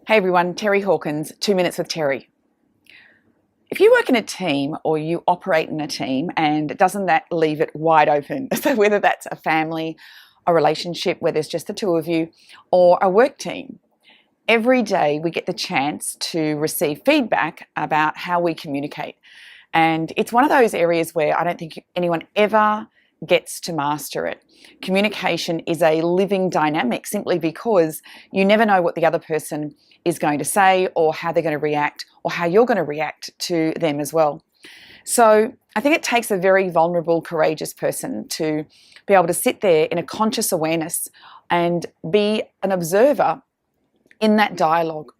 Hey everyone, Terry Hawkins, 2 Minutes with Terry. If you work in a team or you operate in a team, and doesn't that leave it wide open? So whether that's a family, a relationship where there's just the two of you, or a work team, every day we get the chance to receive feedback about how we communicate. And it's one of those areas where I don't think anyone ever gets to master it. Communication is a living dynamic simply because you never know what the other person is going to say or how they're going to react or how you're going to react to them as well. So I think it takes a very vulnerable, courageous person to be able to sit there in a conscious awareness and be an observer in that dialogue.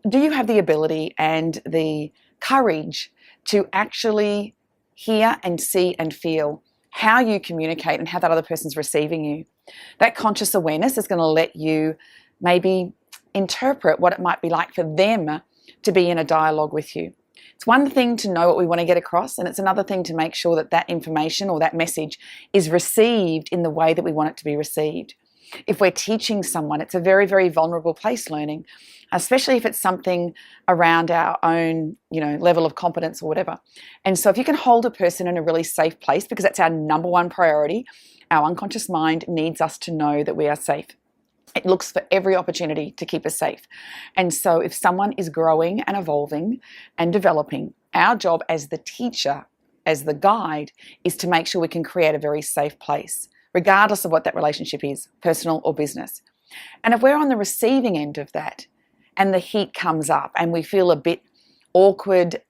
Do you have the ability and the courage to actually hear and see and feel how you communicate and how that other person's receiving you? That conscious awareness is going to let you maybe interpret what it might be like for them to be in a dialogue with you. It's one thing to know what we want to get across, and it's another thing to make sure that that information or that message is received in the way that we want it to be received. If we're teaching someone, it's a very, very vulnerable place, learning, especially if it's something around our own, level of competence or whatever. And so if you can hold a person in a really safe place, because that's our number one priority, our unconscious mind needs us to know that we are safe. It looks for every opportunity to keep us safe. And so if someone is growing and evolving and developing, our job as the teacher, as the guide, is to make sure we can create a very safe place, regardless of what that relationship is, personal or business. And if we're on the receiving end of that and the heat comes up and we feel a bit awkward,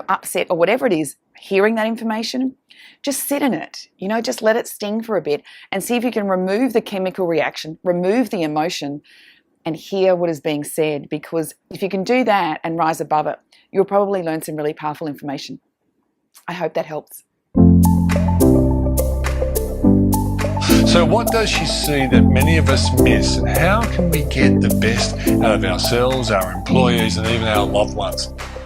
upset or whatever it is, hearing that information, just sit in it, just let it sting for a bit and see if you can remove the chemical reaction, remove the emotion and hear what is being said. Because if you can do that and rise above it, you'll probably learn some really powerful information. I hope that helps. So what does she see that many of us miss, and how can we get the best out of ourselves, our employees, and even our loved ones?